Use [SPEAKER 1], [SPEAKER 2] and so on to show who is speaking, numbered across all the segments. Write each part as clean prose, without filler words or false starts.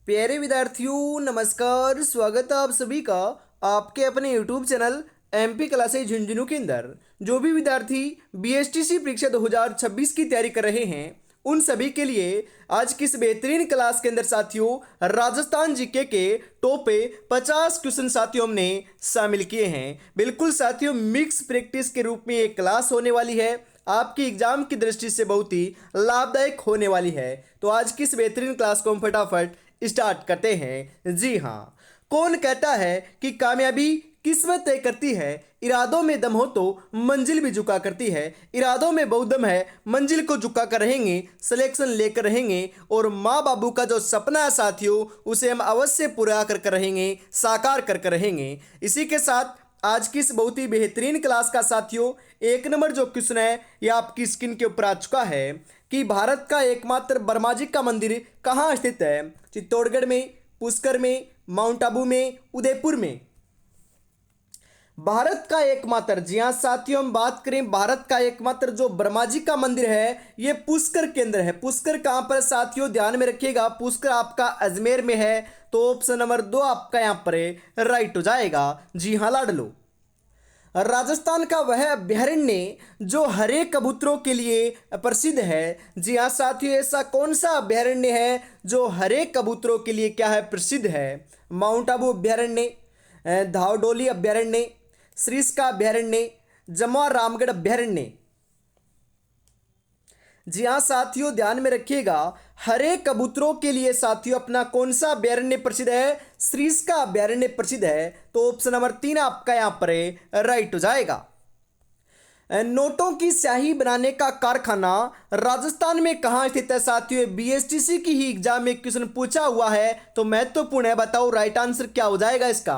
[SPEAKER 1] प्यारे विद्यार्थियों नमस्कार। स्वागत है आप सभी का आपके अपने YouTube channel MP classes Jhunjhunu के अंदर। जो भी विद्यार्थी बीएसटीसी परीक्षा 2026 की तैयारी कर रहे हैं उन सभी के लिए आज की इस बेहतरीन क्लास के अंदर साथियों राजस्थान जीके के टॉप 50 क्वेश्चन साथियों हमने शामिल किए हैं। बिल्कुल साथियों मिक्स प्रैक्टिस के रूप में ये क्लास होने वाली है, आपकी एग्जाम की दृष्टि से बहुत ही लाभदायक होने वाली है। तो आज की इस बेहतरीन क्लास को हम फटाफट स्टार्ट करते हैं। जी हाँ, कौन कहता है कि कामयाबी किस्मत तय करती है, इरादों में दम हो तो मंजिल भी झुका करती है। इरादों में बहुत दम है, मंजिल को झुका कर रहेंगे, सिलेक्शन लेकर रहेंगे और माँ बाबू का जो सपना है साथियों उसे हम अवश्य पूरा कर रहेंगे, साकार कर रहेंगे। इसी के साथ आज की इस बहुत ही बेहतरीन क्लास का साथियों एक नंबर जो क्वेश्चन है ये आपकी स्क्रीन के ऊपर आ चुका है कि भारत का एकमात्र ब्रह्माजी का मंदिर कहाँ स्थित है? चित्तौड़गढ़ में, पुष्कर में, माउंट आबू में, उदयपुर में। भारत का एकमात्र, जी हाँ साथियों हम बात करें भारत का एकमात्र जो ब्रह्माजी का मंदिर है ये पुष्कर के अंदर है। पुष्कर कहाँ पर साथियों ध्यान में रखिएगा, पुष्कर आपका अजमेर में है। तो ऑप्शन नंबर 2 आपका यहाँ पर राइट हो जाएगा। जी हाँ लाडलो, राजस्थान का वह अभयारण्य जो हरे कबूतरों के लिए प्रसिद्ध है। जी हाँ साथियों, ऐसा कौन सा अभयारण्य है जो हरे कबूतरों के लिए क्या है प्रसिद्ध है? माउंट आबू अभयारण्य, धावडोली अभयारण्य, सरिस्का अभयारण्य, जमवा रामगढ़ अभयारण्य। जी हाँ साथियों ध्यान में रखिएगा, हरे कबूतरों के लिए साथियों अपना कौन सा अभयारण्य प्रसिद्ध है? सरिस्का अभयारण्य प्रसिद्ध है। तो ऑप्शन नंबर 3 आपका यहाँ पर राइट हो जाएगा। नोटों की स्याही बनाने का कारखाना राजस्थान में कहाँ स्थित है साथियों? बीएसटीसी की ही एग्जाम में क्वेश्चन पूछा हुआ है तो महत्वपूर्ण है, बताओ राइट आंसर क्या हो जाएगा इसका?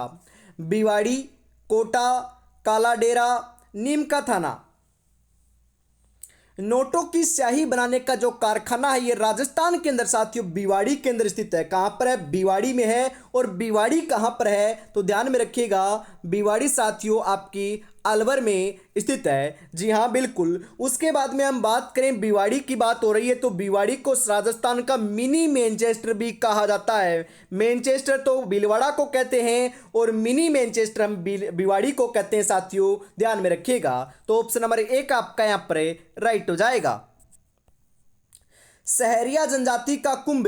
[SPEAKER 1] भिवाड़ी, कोटा, काला डेरा, नीम का थाना। नोटों की स्याही बनाने का जो कारखाना है ये राजस्थान के अंदर साथियों भिवाड़ी के अंदर स्थित है। कहां पर है? भिवाड़ी में है। और भिवाड़ी कहां पर है तो ध्यान में रखिएगा, भिवाड़ी साथियों आपकी अलवर में स्थित है। जी हाँ बिल्कुल। उसके बाद में हम बात करें, भिवाड़ी की बात हो रही है तो भिवाड़ी को राजस्थान का मिनी मैनचेस्टर भी कहा जाता है। मैनचेस्टर तो भीलवाड़ा को कहते हैं और मिनी मैनचेस्टर हम भिवाड़ी को कहते हैं साथियों, ध्यान में रखिएगा। तो ऑप्शन नंबर 1 आपका यहाँ पर राइट हो जाएगा। सहरिया जनजाति का कुंभ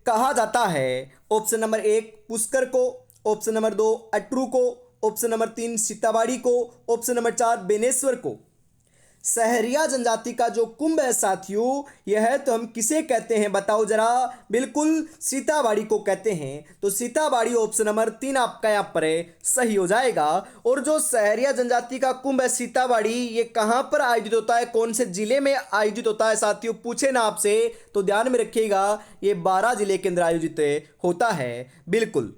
[SPEAKER 1] कहा जाता है? ऑप्शन नंबर 1 पुष्कर को, ऑप्शन नंबर 2 अटरू को, ऑप्शन नंबर 3 सीताबाड़ी को, ऑप्शन नंबर 4 बेनेश्वर को। सहरिया जनजाति का जो कुंभ है साथियों यह है तो हम किसे कहते हैं बताओ जरा? बिल्कुल सीताबाड़ी को कहते हैं। तो सीताबाड़ी ऑप्शन नंबर 3 आपका यहाँ पर सही हो जाएगा। और जो सहरिया जनजाति का कुंभ है सीताबाड़ी ये कहाँ पर आयोजित होता है, कौन से जिले में आयोजित होता है साथियों? पूछे ना आपसे तो ध्यान में रखिएगा, ये 12 जिले के अंदर आयोजित होता है। बिल्कुल।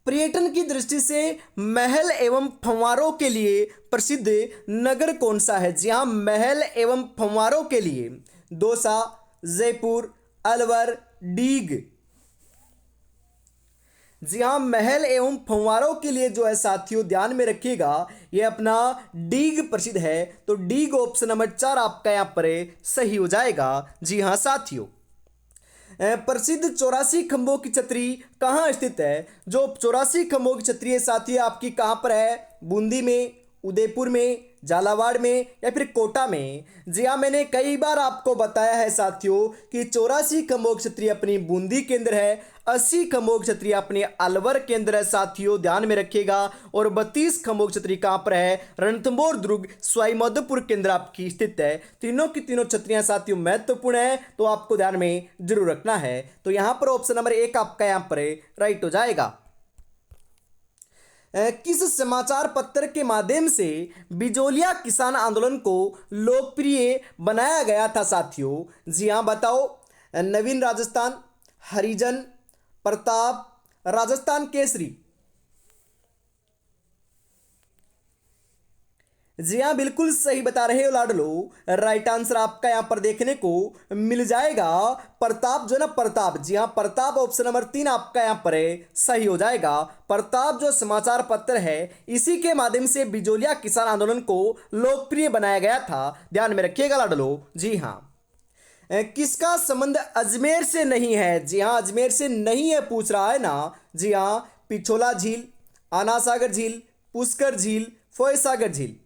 [SPEAKER 1] पर्यटन की दृष्टि से महल एवं फव्वारों के लिए प्रसिद्ध नगर कौन सा है? जी हाँ, महल एवं फव्वारों के लिए दौसा, जयपुर, अलवर, डीग। जी हाँ, महल एवं फव्वारों के लिए जो है साथियों ध्यान में रखिएगा ये अपना डीग प्रसिद्ध है। तो डीग ऑप्शन नंबर 4 आपका यहाँ पर सही हो जाएगा। जी हाँ साथियों, प्रसिद्ध 84 खंभों की छतरी कहाँ स्थित है? जो 84 खंभों की छतरी है साथी आपकी कहाँ पर है? बूंदी में, उदयपुर में, झालावाड़ में या फिर कोटा में? जी हाँ, मैंने कई बार आपको बताया है साथियों कि 84 खंभों की छतरी अपनी बूंदी के अंदर है, 80 खंभों की छतरी अपने अलवर के अंदर है साथियों, ध्यान में रखिएगा। और 32 खंभों की छतरी कहाँ पर है? रणथंभौर दुर्ग सवाईमाधोपुर के अंदर आपकी स्थित है। तीनों की तीनों छतरियां साथियों महत्वपूर्ण है तो आपको ध्यान में जरूर रखना है। तो यहाँ पर ऑप्शन नंबर 1 आपका यहाँ पर राइट हो जाएगा। किस समाचार पत्र के माध्यम से बिजोलिया किसान आंदोलन को लोकप्रिय बनाया गया था साथियों? जी हाँ बताओ, नवीन राजस्थान, हरिजन, प्रताप, राजस्थान केसरी। जी हाँ बिल्कुल सही बता रहे हो लाडलो, राइट आंसर आपका यहाँ पर देखने को मिल जाएगा प्रताप, जो ना प्रताप। जी हाँ, प्रताप ऑप्शन नंबर 3 आपका यहाँ पर सही हो जाएगा। प्रताप जो समाचार पत्र है इसी के माध्यम से बिजोलिया किसान आंदोलन को लोकप्रिय बनाया गया था, ध्यान में रखिएगा लाडलो। जी हाँ, किसका संबंध अजमेर से नहीं है? जी हाँ, अजमेर से नहीं है पूछ रहा है ना। जी हाँ, पिछोला झील, आना सागर झील, पुष्कर झील, फोय सागर झील।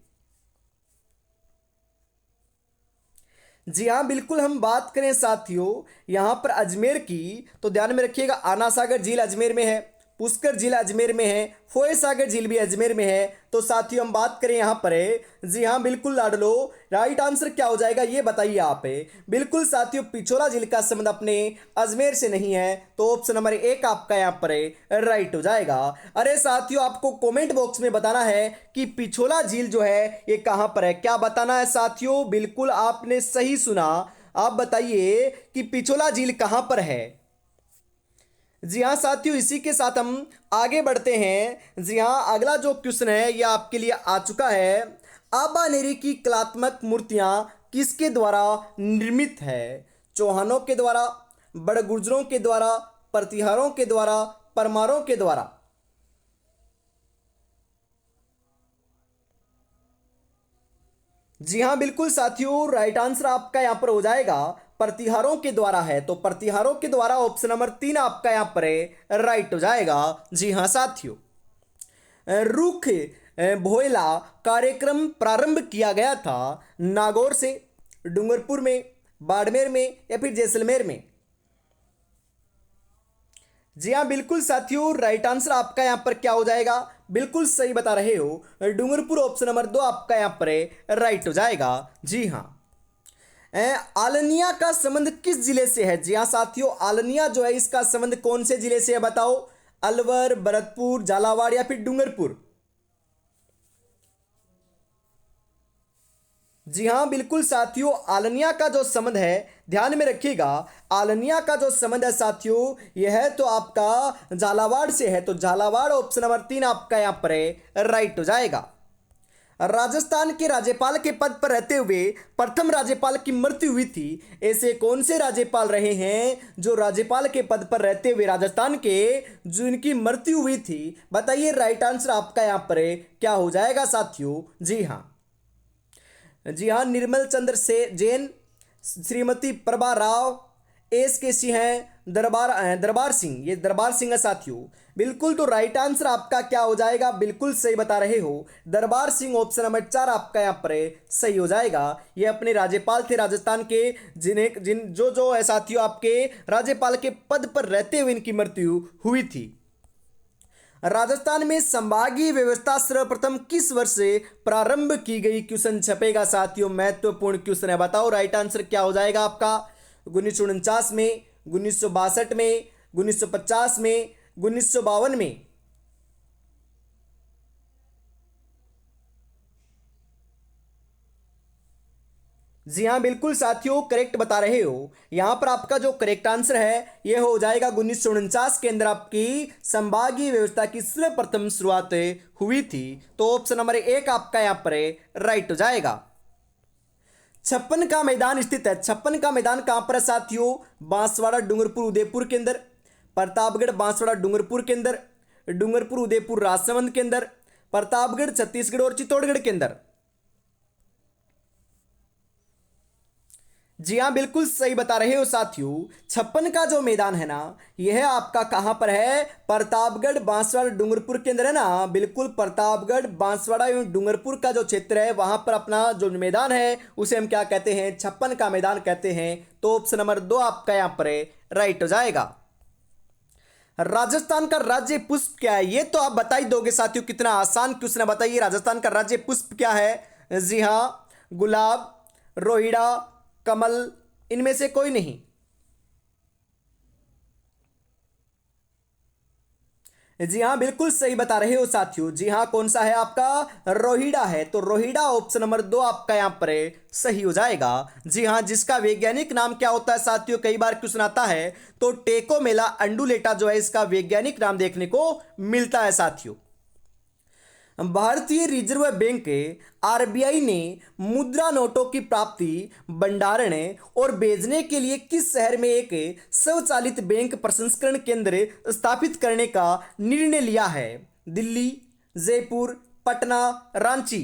[SPEAKER 1] जी हाँ, बिल्कुल। हम बात करें साथियों यहाँ पर अजमेर की, तो ध्यान में रखिएगा आना सागर झील अजमेर में है, पुष्कर झील अजमेर में है, फोय सागर झील भी अजमेर में है। तो साथियों हम बात करें यहाँ पर है, जी हाँ बिल्कुल लाडलो, राइट आंसर क्या हो जाएगा ये बताइए आप। बिल्कुल साथियों, पिछोला झील का संबंध अपने अजमेर से नहीं है, तो ऑप्शन नंबर एक आपका यहाँ पर राइट हो जाएगा। अरे साथियों, आपको कमेंट बॉक्स में बताना है कि पिछोला झील जो है ये कहाँ पर है, क्या बताना है साथियों? बिल्कुल आपने सही सुना। आप बताइए कि पिछोला झील कहाँ पर है। जी हाँ साथियों, इसी के साथ हम आगे बढ़ते हैं। जी हाँ, अगला जो क्वेश्चन है यह आपके लिए आ चुका है। आबानेरी की कलात्मक मूर्तियां किसके द्वारा निर्मित है? चौहानों के द्वारा, बड़गुजरों के द्वारा, प्रतिहारों के द्वारा, परमारों के द्वारा। जी हाँ बिल्कुल साथियों, राइट आंसर आपका यहाँ पर हो जाएगा प्रतिहारों के द्वारा है। तो प्रतिहारों के द्वारा ऑप्शन नंबर तीन आपका यहाँ पर राइट हो जाएगा। जी हाँ साथियों, रुख भोयला कार्यक्रम प्रारंभ किया गया था नागौर से, डूंगरपुर में, बाड़मेर में या फिर जैसलमेर में। जी हाँ बिल्कुल साथियों, राइट आंसर आपका यहाँ पर क्या हो जाएगा? बिल्कुल सही बता रहे हो, डूंगरपुर ऑप्शन नंबर दो आपका यहाँ पर राइट हो जाएगा। जी हाँ। आलनिया का संबंध किस जिले से है? जी हाँ साथियों, आलनिया जो है इसका संबंध कौन से जिले से है बताओ? अलवर, भरतपुर, झालावाड़ या फिर डूंगरपुर? जी हाँ बिल्कुल साथियों, आलनिया का जो संबंध है, ध्यान में रखिएगा, आलनिया का जो संबंध है साथियों यह है तो आपका झालावाड़ से है। तो झालावाड़ ऑप्शन नंबर तीन आपका यहाँ पर राइट हो जाएगा। राजस्थान के राज्यपाल के पद पर रहते हुए प्रथम राज्यपाल की मृत्यु हुई थी, ऐसे कौन से राज्यपाल रहे हैं जो राज्यपाल के पद पर रहते हुए राजस्थान के जिनकी मृत्यु हुई थी? बताइए, राइट आंसर आपका यहाँ पर क्या हो जाएगा साथियों? जी हाँ, जी हाँ, निर्मल चंद्र से जैन, श्रीमती प्रभा राव, एस के सिंह हैं, दरबार सिंह, ये दरबार सिंह है साथियों। बिल्कुल, तो राइट आंसर आपका क्या हो जाएगा? बिल्कुल सही बता रहे हो, दरबार सिंह ऑप्शन नंबर चार आपका यहाँ पर सही हो जाएगा। ये अपने राज्यपाल थे राजस्थान के, जिन्हें जिन जो जो है साथियों आपके राज्यपाल के पद पर रहते हुए इनकी मृत्यु हुई थी। राजस्थान में संभागीय व्यवस्था सर्वप्रथम किस वर्ष से प्रारंभ की गई? क्वेश्चन छपेगा साथियों, महत्वपूर्ण क्वेश्चन है, बताओ राइट आंसर क्या हो जाएगा आपका? 1949 में, 1962 में, 1950 में, 1952 में? जी हाँ बिल्कुल साथियों, करेक्ट बता रहे हो। यहां पर आपका जो करेक्ट आंसर है यह हो जाएगा 1949 के अंदर आपकी संभागीय व्यवस्था की सर्वप्रथम शुरुआत हुई थी। तो ऑप्शन नंबर एक आपका यहां पर राइट हो जाएगा। छप्पन का मैदान स्थित है, छप्पन का मैदान कहां पर है साथियों? बांसवाड़ा, डूंगरपुर, उदयपुर के अंदर, प्रतापगढ़, बांसवाड़ा, डूंगरपुर के अंदर, डूंगरपुर, उदयपुर, राजसमंद के अंदर, प्रतापगढ़, छत्तीसगढ़ और चित्तौड़गढ़ के अंदर। जी हाँ बिल्कुल सही बता रहे हो साथियों, छप्पन का जो मैदान है ना यह आपका कहां पर है? प्रतापगढ़, बांसवाड़ा, डूंगरपुर के अंदर है ना। बिल्कुल, प्रतापगढ़, बांसवाड़ा एवं डूंगरपुर का जो क्षेत्र है वहां पर अपना जो मैदान है उसे हम क्या कहते हैं? छप्पन का मैदान कहते हैं। तो ऑप्शन नंबर दो आपका यहाँ पर राइट हो जाएगा। राजस्थान का राज्य पुष्प क्या है? ये तो आप बता ही दोगे साथियों, कितना आसान क्वेश्चन है, बताइए राजस्थान का राज्य पुष्प क्या है? जी हाँ, गुलाब, रोहिड़ा, कमल, इनमें से कोई नहीं। जी हाँ बिल्कुल सही बता रहे हो साथियों, जी हाँ, कौन सा है आपका? रोहिड़ा है। तो रोहिड़ा ऑप्शन नंबर दो आपका यहां पर सही हो जाएगा। जी हाँ, जिसका वैज्ञानिक नाम क्या होता है साथियों? कई बार क्वेश्चन आता है, तो टेकोमेला अंडुलेटा जो है इसका वैज्ञानिक नाम देखने को मिलता है साथियों। भारतीय रिजर्व बैंक आरबीआई ने मुद्रा नोटों की प्राप्ति, भंडारण और भेजने के लिए किस शहर में एक स्वचालित बैंक प्रसंस्करण केंद्र स्थापित करने का निर्णय लिया है? दिल्ली, जयपुर, पटना, रांची?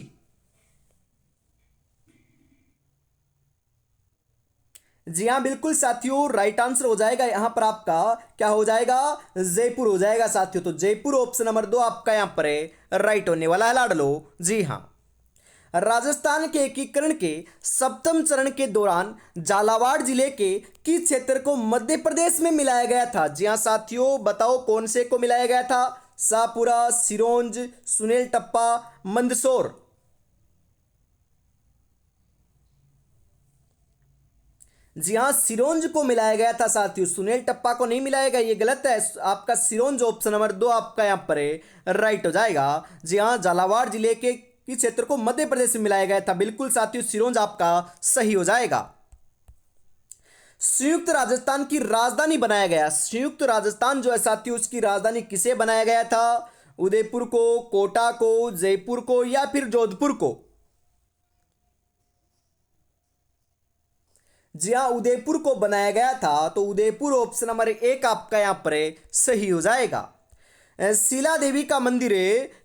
[SPEAKER 1] जी हाँ बिल्कुल साथियों, राइट आंसर हो जाएगा यहाँ पर आपका क्या हो जाएगा, जयपुर हो जाएगा साथियों। तो जयपुर ऑप्शन नंबर 2 आपका यहाँ पर राइट होने वाला है लाडलो। जी हाँ। राजस्थान के एकीकरण के सप्तम चरण के दौरान झालावाड़ जिले के किस क्षेत्र को मध्य प्रदेश में मिलाया गया था? जी हाँ साथियों, बताओ कौन से को मिलाया गया था? शाहपुरा, सिरोंज, सुनेल टप्पा, मंदसौर। जी हाँ, सिरोंज को मिलाया गया था साथियों, सुनील टप्पा को नहीं मिलाया गया, ये गलत है आपका। सिरोंज ऑप्शन नंबर 2 आपका यहाँ पर राइट हो जाएगा। जी हाँ, झालावाड़ जिले के इस क्षेत्र को मध्य प्रदेश में मिलाया गया था। बिल्कुल साथियों, सिरोंज आपका सही हो जाएगा। संयुक्त राजस्थान की राजधानी बनाया गया, संयुक्त राजस्थान जो है साथियों उसकी राजधानी किसे बनाया गया था? उदयपुर को, कोटा को, जयपुर को या फिर जोधपुर को? जी हाँ, उदयपुर को बनाया गया था। तो उदयपुर ऑप्शन नंबर 1 आपका यहाँ पर सही हो जाएगा। शिला देवी का मंदिर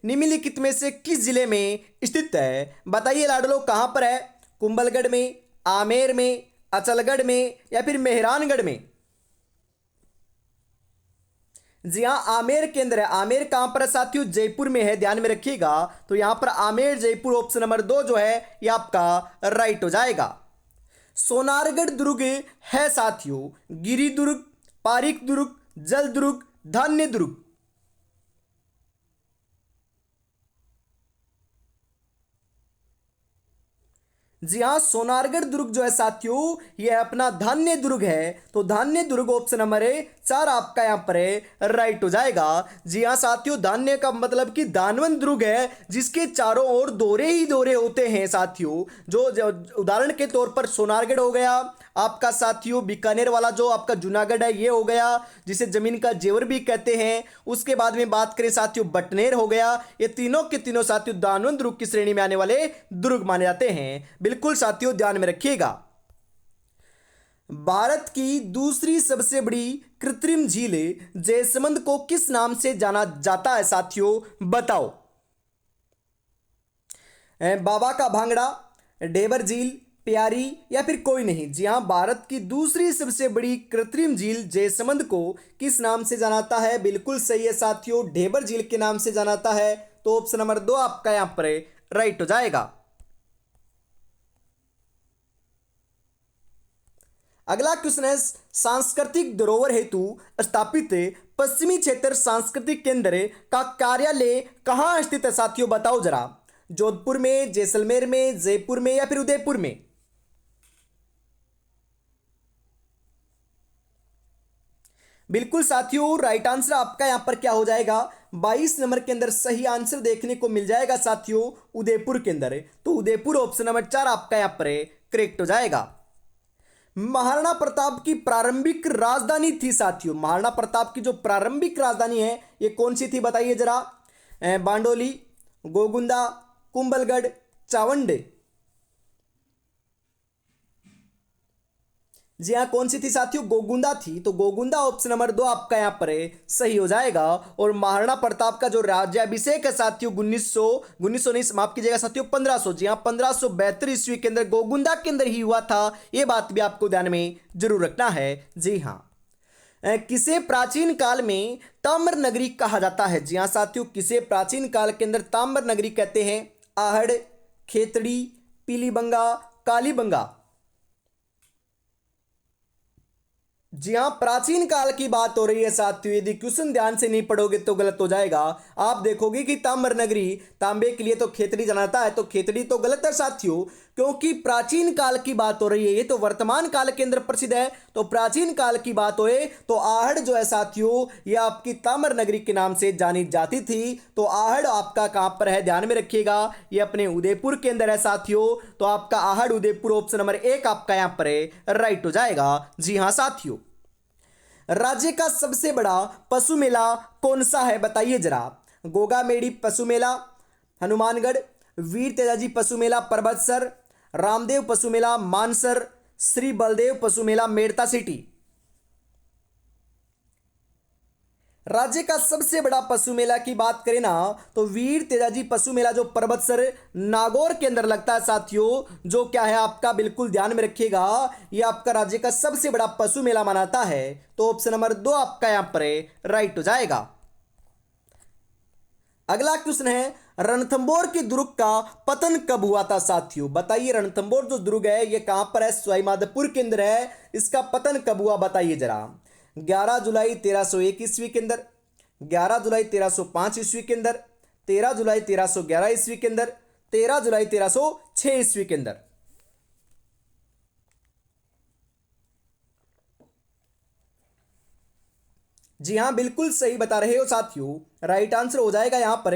[SPEAKER 1] निम्नलिखित में से किस जिले में स्थित है? बताइए लाडलो, कहाँ पर है? कुंभलगढ़ में, आमेर में, अचलगढ़ में या फिर मेहरानगढ़ में? जी हाँ, आमेर के अंदर है। आमेर कहाँ पर है साथियों? जयपुर में है, ध्यान में रखिएगा। तो यहाँ पर आमेर जयपुर ऑप्शन नंबर 2 जो है ये आपका राइट हो जाएगा। सोनारगढ़ दुर्ग है साथियों गिरी दुर्ग, पारिक दुर्ग, जल दुर्ग, धान्य दुर्ग? जी हाँ, सोनारगढ़ दुर्ग जो है साथियों ये अपना धान्य दुर्ग है। तो धान्य दुर्ग ऑप्शन नंबर 4 आपका यहाँ पर राइट हो जाएगा। जी हाँ साथियों, धान्य का मतलब कि दानवन दुर्ग है जिसके चारों ओर दोरे ही दोरे होते हैं साथियों। जो उदाहरण के तौर पर सोनारगढ़ हो गया आपका साथियों, बीकानेर वाला जो आपका जूनागढ़ है ये हो गया जिसे जमीन का जेवर भी कहते हैं। उसके बाद में बात करें साथियों, बटनेर हो गया। ये तीनों के तीनों साथियों दानवन दुर्ग की श्रेणी में आने वाले दुर्ग माने जाते हैं। बिल्कुल साथियों ध्यान में रखिएगा। भारत की दूसरी सबसे बड़ी कृत्रिम झील जयसमंद को किस नाम से जाना जाता है साथियों? बताओ। बाबा का भांगड़ा, डेबर झील, प्यारी या फिर कोई नहीं? जी हाँ, भारत की दूसरी सबसे बड़ी कृत्रिम झील जयसमंद को किस नाम से जाना जाता है? बिल्कुल सही है साथियों, ढेबर झील के नाम से जाना जाता है। तो ऑप्शन नंबर 2 आपका यहां पर राइट हो जाएगा। अगला क्वेश्चन है, सांस्कृतिक धरोहर हेतु स्थापित पश्चिमी क्षेत्र सांस्कृतिक केंद्र का कार्यालय कहाँ स्थित है साथियों? बताओ जरा। जोधपुर में, जैसलमेर में, जयपुर में या फिर उदयपुर में? बिल्कुल साथियों, राइट आंसर आपका यहां पर क्या हो जाएगा? 22 नंबर के अंदर सही आंसर देखने को मिल जाएगा साथियों, उदयपुर के अंदर। तो उदयपुर ऑप्शन नंबर 4 आपका यहां पर करेक्ट हो जाएगा। महाराणा प्रताप की प्रारंभिक राजधानी थी साथियों, महाराणा प्रताप की जो प्रारंभिक राजधानी है ये कौन सी थी बताइए जरा। बांडोली, गोगुंदा, कुंभलगढ़, चावंड? जी हाँ, कौन सी थी साथियों? गोगुंदा थी। तो गोगुंदा ऑप्शन नंबर 2 आपका यहाँ पर सही हो जाएगा। और महाराणा प्रताप का जो राज्याभिषेक है साथियों 1900 नहीं माफ कीजिएगा साथियों 1500, जी हाँ 1572 ईस्वी के अंदर गोगुंदा के अंदर ही हुआ था। ये बात भी आपको ध्यान में जरूर रखना है। जी हाँ। किसे प्राचीन काल में ताम्र नगरी कहा जाता है? जी हाँ साथियों, किसे प्राचीन काल के अंदर ताम्र नगरी कहते हैं? आहड़, खेतड़ी, पीलीबंगा, कालीबंगा? जी हाँ, प्राचीन काल की बात हो रही है साथियों। यदि क्वेश्चन ध्यान से नहीं पढ़ोगे तो गलत हो जाएगा। आप देखोगे कि ताम्र नगरी, तांबे के लिए तो खेतड़ी जाना है, तो खेतड़ी तो गलत है साथियों, क्योंकि प्राचीन काल की बात हो रही है। ये तो वर्तमान काल के अंदर प्रसिद्ध है। तो प्राचीन काल की बात होए तो आहड़ जो है साथियों ये आपकी ताम्र नगरी के नाम से जानी जाती थी। तो आहड़ आपका कहां पर है? ध्यान में रखिएगा, ये अपने उदयपुर के अंदर है साथियों। तो आपका आहड़ उदयपुर ऑप्शन नंबर 1 आपका यहां पर राइट हो जाएगा। जी हाँ साथियों। राज्य का सबसे बड़ा पशु मेला कौन सा है बताइए जरा। गोगा मेड़ी पशु मेला हनुमानगढ़, वीर तेजाजी पशु मेला परबतसर, रामदेव पशु मेला मानसर, श्री बलदेव पशु मेला मेड़ता सिटी? राज्य का सबसे बड़ा पशु मेला की बात करें ना तो वीर तेजाजी पशु मेला जो पर्वतसर नागौर के अंदर लगता है साथियों, जो क्या है आपका बिल्कुल ध्यान में रखिएगा, ये आपका राज्य का सबसे बड़ा पशु मेला मनाता है। तो ऑप्शन नंबर 2 आपका यहां पर राइट हो जाएगा। अगला क्वेश्चन है, रणथंबोर के दुर्ग का पतन कब हुआ था साथियों? बताइए, रणथंबोर जो दुर्ग है ये कहां पर है? सवाईमाधोपुर के अंदर है। इसका पतन कब हुआ बताइए जरा। 11 जुलाई 1301 ईस्वी के अंदर, 11 जुलाई 1305 ईस्वी के अंदर, 13 जुलाई 1311 ईस्वी के अंदर, 13 जुलाई 1306 ईस्वी के अंदर। जी हाँ, बिल्कुल सही बता रहे हो साथियों। राइट आंसर हो जाएगा यहाँ पर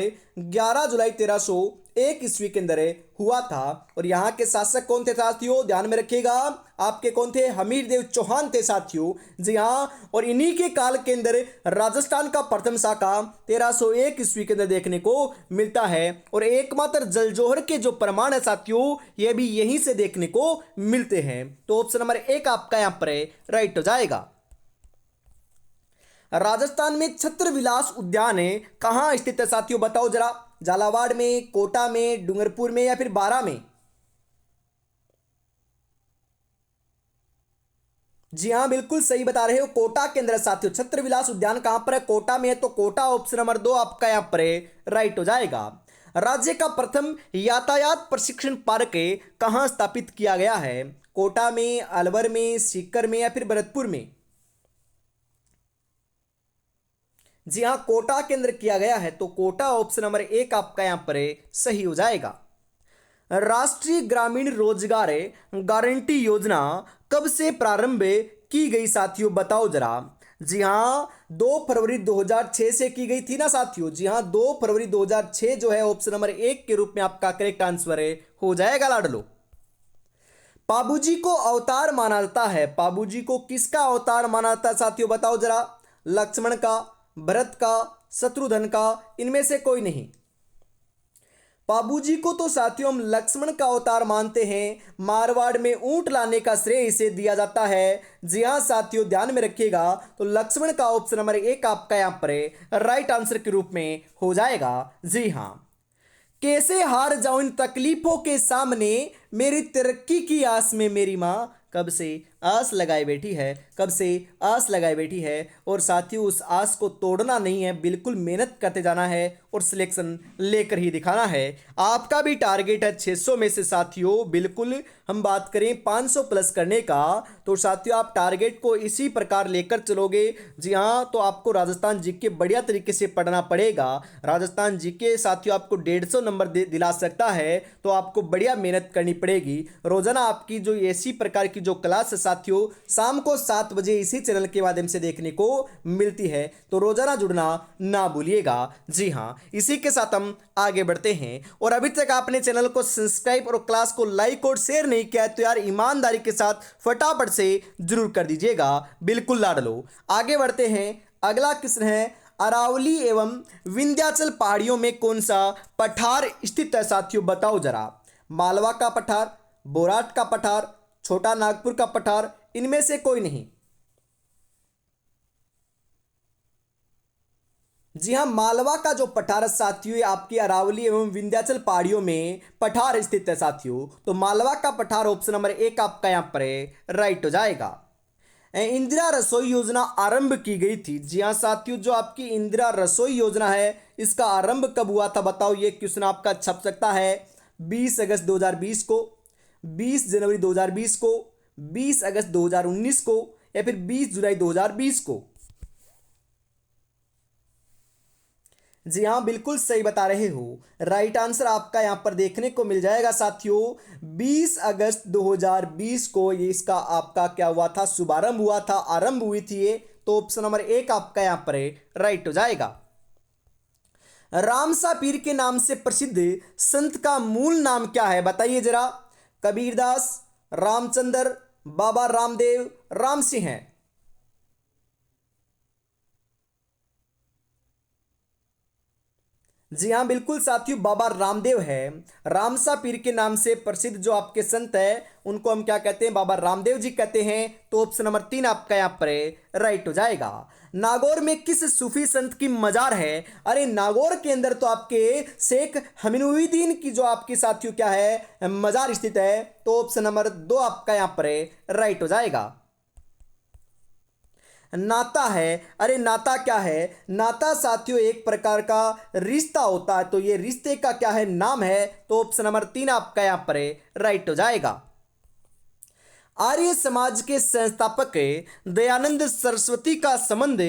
[SPEAKER 1] 11 जुलाई 1301 ईस्वी के अंदर हुआ था। और यहाँ के शासक कौन थे साथियों? ध्यान में रखिएगा, आपके कौन थे? हमीरदेव चौहान थे साथियों। जी हाँ, और इन्हीं के काल के अंदर राजस्थान का प्रथम शाखा 1301 ईस्वी के अंदर देखने को मिलता है। और एकमात्र जलजोहर के जो प्रमाण है साथियों, ये भी यहीं से देखने को मिलते हैं। तो ऑप्शन नंबर 1 आपका यहाँ पर राइट हो जाएगा। राजस्थान में छत्रविलास उद्यान है कहाँ स्थित है साथियों? बताओ जरा। झालावाड़ में, कोटा में, डूंगरपुर में या फिर बारा में? जी हाँ, बिल्कुल सही बता रहे हो, कोटा के अंदर है साथियों। छत्रविलास उद्यान कहां पर है? कोटा में है। तो कोटा ऑप्शन नंबर 2 आपका यहां पर राइट हो जाएगा। राज्य का प्रथम यातायात प्रशिक्षण पार्क कहां स्थापित किया गया है? कोटा में, अलवर में, सीकर में या फिर भरतपुर में? जी हाँ, कोटा के अंदर किया गया है। तो कोटा ऑप्शन नंबर 1 आपका यहां पर सही हो जाएगा। राष्ट्रीय ग्रामीण रोजगार गारंटी योजना कब से प्रारंभ की गई साथियों? बताओ जरा। जी हाँ, 2 फरवरी 2006 से की गई थी ना साथियों। जी हाँ, 2 फरवरी 2006 जो है ऑप्शन नंबर 1 के रूप में आपका करेक्ट आंसर हो जाएगा लाडलो। पाबूजी को अवतार माना जाता है, पाबूजी को किसका अवतार माना जाता है साथियों? बताओ जरा। लक्ष्मण का, भरत का, शत्रुघ्न का, इनमें से कोई नहीं। पाबूजी को तो साथियों हम लक्ष्मण का अवतार मानते हैं। मारवाड़ में ऊंट लाने का श्रेय इसे दिया जाता है। जी हाँ साथियों, ध्यान में रखिएगा। तो लक्ष्मण का ऑप्शन नंबर 1 आपका यहाँ पर राइट आंसर के रूप में हो जाएगा। जी हाँ। कैसे हार जाऊं इन तकलीफों के सामने, मेरी तरक्की की आस में मेरी माँ कब से आस लगाए बैठी है, कब से आस लगाए बैठी है। और साथियों उस आस को तोड़ना नहीं है, बिल्कुल मेहनत करते जाना है और सिलेक्शन लेकर ही दिखाना है। आपका भी टारगेट है 600 में से साथियों, बिल्कुल हम बात करें 500 प्लस करने का, तो साथियों आप टारगेट को इसी प्रकार लेकर चलोगे। जी हाँ, तो आपको राजस्थान जीके बढ़िया तरीके से पढ़ना पड़ेगा। राजस्थान जीके साथियों आपको 150 नंबर दिला सकता है, तो आपको बढ़िया मेहनत करनी पड़ेगी। रोजाना आपकी जो इसी प्रकार की जो क्लास है साथियों, शाम को 7 बजे इसी चैनल के माध्यम से देखने को मिलती है, तो रोजाना जुड़ना ना भूलिएगा। जी हाँ, इसी के साथ हम आगे बढ़ते हैं। और अभी तक आपने चैनल को सब्सक्राइब और क्लास को लाइक और शेयर नहीं किया है, तो यार ईमानदारी के साथ फटाफट से जरूर कर दीजिएगा, बिल्कुल लाडलो। आगे बढ़ते हैं। अगला क्वेश्चन है, अरावली एवं विंध्याचल पहाड़ियों में कौन सा पठार स्थित है साथियों? बताओ जरा। मालवा का पठार, बोराट का पठार, छोटा नागपुर का पठार, इनमें से कोई नहीं। जी हाँ, मालवा का जो पठार है साथियों, आपकी अरावली एवं विंध्याचल पहाड़ियों में पठार स्थित है साथियों। तो मालवा का पठार ऑप्शन नंबर 1 आपका यहां पर राइट हो जाएगा। इंदिरा रसोई योजना आरंभ की गई थी। जी हाँ साथियों, जो आपकी इंदिरा रसोई योजना है इसका आरंभ कब हुआ था? बताओ। ये क्वेश्चन आपका छप सकता है 20 अगस्त 2020 को, 20 जनवरी 2020 को, 20 अगस्त 2019 को या फिर 20 जुलाई 2020 को। जी हाँ, बिल्कुल सही बता रहे हो। राइट आंसर आपका यहां पर देखने को मिल जाएगा साथियों, 20 अगस्त 2020 को ये इसका आपका क्या हुआ था? शुभारंभ हुआ था, आरंभ हुई थी ये। तो ऑप्शन नंबर 1 आपका यहां पर राइट हो जाएगा। रामसा पीर के नाम से प्रसिद्ध संत का मूल नाम क्या है? बताइए जरा। कबीरदास, रामचंद्र, बाबा रामदेव, राम सिंह है? जी हाँ बिल्कुल साथियों, बाबा रामदेव है। रामसा पीर के नाम से प्रसिद्ध जो आपके संत है उनको हम क्या कहते हैं, बाबा रामदेव जी कहते हैं। तो ऑप्शन नंबर 3 आपका यहाँ पर राइट हो जाएगा। नागौर में किस सूफी संत की मजार है? अरे नागौर के अंदर तो आपके शेख हमीनुद्दीन की जो आपकी साथियों क्या है मजार स्थित है। तो ऑप्शन नंबर 2 आपका यहाँ पर राइट हो जाएगा। नाता है, अरे नाता क्या है? नाता साथियों एक प्रकार का रिश्ता होता है, तो ये रिश्ते का क्या है नाम है। तो ऑप्शन नंबर 3 आपका यहाँ पर राइट हो जाएगा। आर्य समाज के संस्थापक दयानंद सरस्वती का संबंध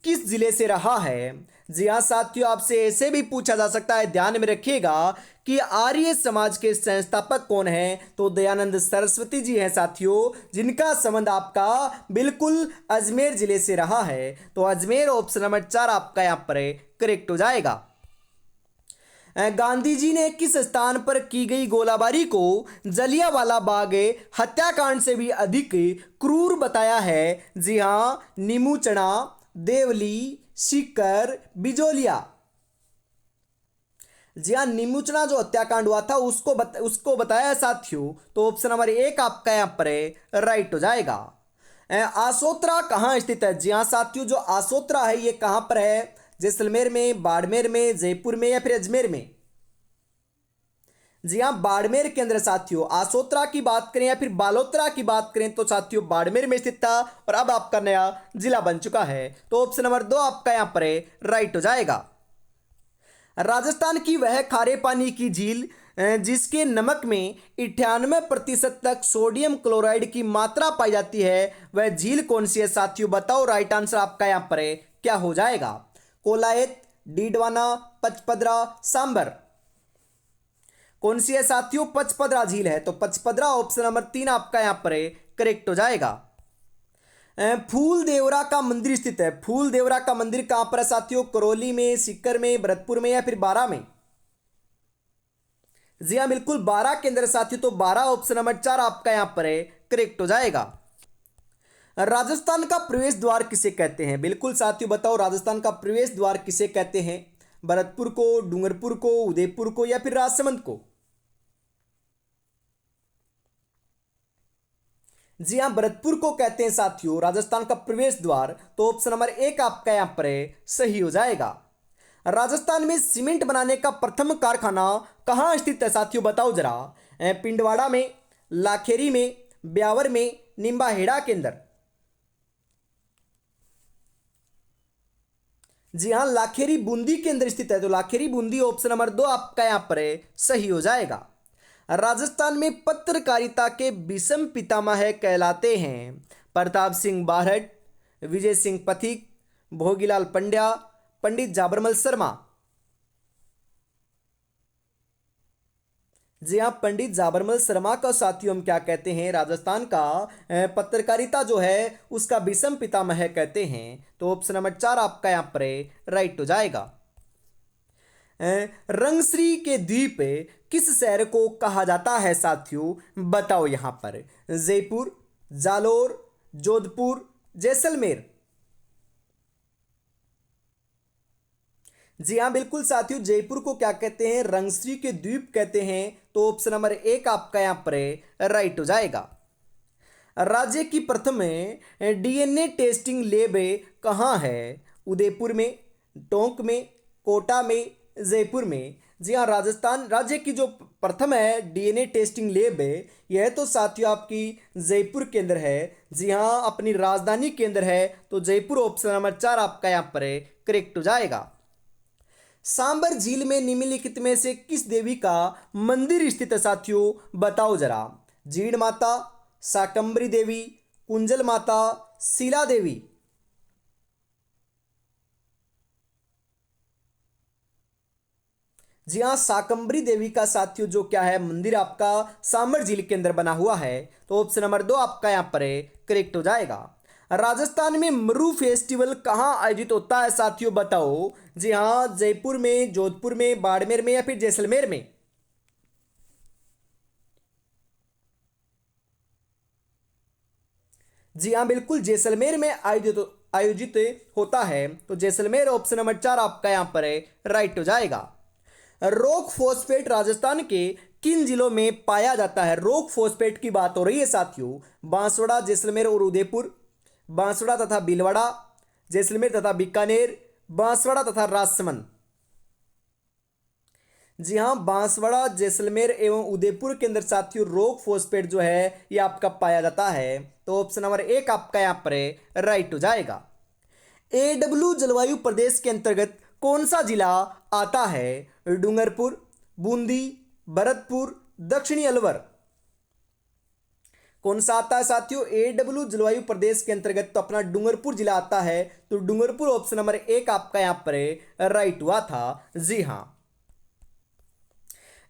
[SPEAKER 1] किस जिले से रहा है? जी हाँ साथियों, आपसे ऐसे भी पूछा जा सकता है, ध्यान में रखिएगा कि आर्य समाज के संस्थापक कौन है? तो दयानंद सरस्वती जी हैं साथियों, जिनका संबंध आपका बिल्कुल अजमेर जिले से रहा है। तो अजमेर ऑप्शन नंबर 4 आपका यहाँ पर करेक्ट हो जाएगा। गांधी जी ने किस स्थान पर की गई गोलाबारी को जलियांवाला बाग हत्याकांड से भी अधिक क्रूर बताया है? जी हाँ, नीमूचना, देवली, सीकर, बिजोलिया। जी हाँ, नीमूचना जो हत्याकांड हुआ था उसको बताया है साथियों। तो ऑप्शन नंबर 1 आपका यहाँ पर राइट हो जाएगा। आसोत्रा कहाँ स्थित है? जी हाँ साथियों, जो आसोत्रा है ये कहाँ पर है? जैसलमेर में, बाड़मेर में, जयपुर में या फिर अजमेर में? जी हाँ, बाड़मेर के अंदर साथियों। आसोत्रा की बात करें या फिर बालोत्रा की बात करें तो साथियों बाड़मेर में स्थित था और अब आपका नया जिला बन चुका है। तो ऑप्शन नंबर 2 आपका यहाँ पर राइट हो जाएगा। राजस्थान की वह खारे पानी की झील जिसके नमक में 98% तक सोडियम क्लोराइड की मात्रा पाई जाती है, वह झील कौन सी है साथियों? बताओ, राइट आंसर आपका यहाँ पर क्या हो जाएगा? कोलायत, डीडवाना, पचपदरा, सांबर। कौन सी है साथियों? पचपदरा झील है। तो पचपदरा ऑप्शन नंबर 3 आपका यहाँ पर करेक्ट हो जाएगा। फूल देवरा का मंदिर स्थित है। फूल देवरा का मंदिर कहां पर है साथियों? करौली में, सीकर में, भरतपुर में या फिर बारा में? जी हाँ बिल्कुल बारा के अंदर साथियों। तो बारा ऑप्शन नंबर 4 आपका यहां पर करेक्ट हो जाएगा। राजस्थान का प्रवेश द्वार किसे कहते हैं? बिल्कुल साथियों बताओ, राजस्थान का प्रवेश द्वार किसे कहते हैं? भरतपुर को, डूंगरपुर को, उदयपुर को या फिर राजसमंद को? जी हाँ, भरतपुर को कहते हैं साथियों राजस्थान का प्रवेश द्वार। तो ऑप्शन नंबर 1 आपका यहां पर सही हो जाएगा। राजस्थान में सीमेंट बनाने का प्रथम कारखाना कहाँ स्थित है साथियों? बताओ जरा। पिंडवाड़ा में, लाखेरी में, ब्यावर में, निम्बाहेड़ा के अंदर? जी हाँ, लाखेरी बूंदी के अंदर स्थित है। तो लाखेरी बूंदी ऑप्शन नंबर 2 आपका यहां पर सही हो जाएगा। राजस्थान में पत्रकारिता के विषम पितामह कहलाते हैं? प्रताप सिंह बारहट, विजय सिंह पथिक, भोगीलाल पंड्या, पंडित जाबरमल शर्मा। जी हाँ, पंडित जाबरमल शर्मा का साथियों हम क्या कहते हैं? राजस्थान का पत्रकारिता जो है उसका विषम पितामह कहते हैं। तो ऑप्शन नंबर 4 आपका यहाँ पर राइट हो जाएगा। रंगश्री के द्वीप किस शहर को कहा जाता है साथियों? बताओ यहाँ पर। जयपुर, जालोर, जोधपुर, जैसलमेर? जी हाँ बिल्कुल साथियों, जयपुर को क्या कहते हैं? रंगश्री के द्वीप कहते हैं। तो ऑप्शन नंबर 1 आपका यहाँ पर राइट हो जाएगा। राज्य की प्रथम डीएनए टेस्टिंग लैब कहाँ है? उदयपुर में, टोंक में, कोटा में, जयपुर में? जी हाँ, राजस्थान राज्य की जो प्रथम है डीएनए टेस्टिंग लैब है यह तो साथियों आपकी जयपुर के अंदर है। जी हाँ, अपनी राजधानी के अंदर है। तो जयपुर ऑप्शन नंबर 4 आपका यहाँ पर करेक्ट हो जाएगा। सांबर झील में निम्नलिखित में से किस देवी का मंदिर स्थित है साथियों? बताओ जरा। जीण माता, शाकंभरी देवी, कुंजल माता, शीला देवी? जी हाँ, शाकंभरी देवी का साथियों जो क्या है मंदिर आपका सांबर झील के अंदर बना हुआ है। तो ऑप्शन नंबर 2 आपका यहाँ पर करेक्ट हो जाएगा। राजस्थान में मरु फेस्टिवल कहाँ आयोजित होता है साथियों? बताओ। जी हाँ, जयपुर में, जोधपुर में, बाड़मेर में या फिर जैसलमेर में? जी हाँ बिल्कुल, जैसलमेर में आयोजित होता है। तो जैसलमेर ऑप्शन नंबर 4 आपका यहाँ पर राइट हो जाएगा। रॉक फॉस्फेट राजस्थान के किन जिलों में पाया जाता है? रॉक फॉस्फेट की बात हो रही है साथियों। बांसवाड़ा, जैसलमेर और उदयपुर, बांसवाड़ा तथा भीलवाड़ा, जैसलमेर तथा बीकानेर, बांसवाड़ा तथा राजसमंद। जी हाँ, बांसवाड़ा, जैसलमेर एवं उदयपुर के अंदर साथियों रॉक फॉस्फेट जो है ये आपका पाया जाता है। तो ऑप्शन नंबर 1 आपका यहाँ पर राइट हो जाएगा। AW जलवायु प्रदेश के अंतर्गत कौन सा जिला आता है? डूंगरपुर, बूंदी, भरतपुर, दक्षिणी अलवर। कौन सा आता है साथियों? AW जलवायु प्रदेश के अंतर्गत तो अपना डूंगरपुर जिला आता है। तो डूंगरपुर ऑप्शन नंबर 1 आपका यहाँ पर राइट हुआ था। जी हाँ।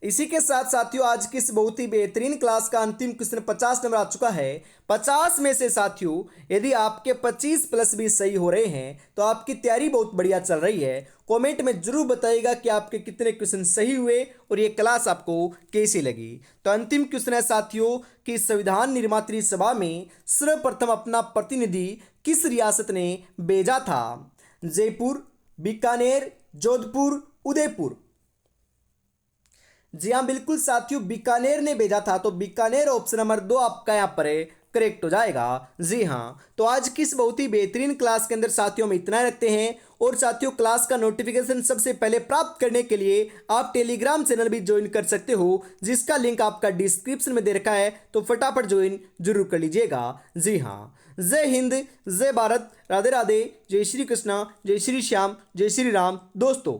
[SPEAKER 1] इसी के साथ साथियों आज की इस बहुत ही बेहतरीन क्लास का अंतिम क्वेश्चन 50 नंबर आ चुका है। 50 में से साथियों यदि आपके 25 प्लस भी सही हो रहे हैं तो आपकी तैयारी बहुत बढ़िया चल रही है। कमेंट में जरूर बताइएगा कि आपके कितने क्वेश्चन सही हुए और ये क्लास आपको कैसी लगी। तो अंतिम क्वेश्चन है साथियों कि संविधान निर्मात्री सभा में सर्वप्रथम अपना प्रतिनिधि किस रियासत ने भेजा था? जयपुर, बीकानेर, जोधपुर, उदयपुर। जी हाँ बिल्कुल साथियों, बीकानेर ने भेजा था। तो बीकानेर ऑप्शन नंबर 2 आपका यहाँ पर करेक्ट हो जाएगा। जी हाँ, तो आज की इस बहुत ही बेहतरीन क्लास के अंदर साथियों हम इतना रखते हैं। और साथियों क्लास का नोटिफिकेशन सबसे पहले प्राप्त करने के लिए आप टेलीग्राम चैनल भी ज्वाइन कर सकते हो, जिसका लिंक आपका डिस्क्रिप्शन में दे रखा है। तो फटाफट ज्वाइन जरूर कर लीजिएगा। जी हाँ, जय हिंद, जय भारत, राधे राधे, जय श्री कृष्णा, जय श्री श्याम, जय श्री राम दोस्तों।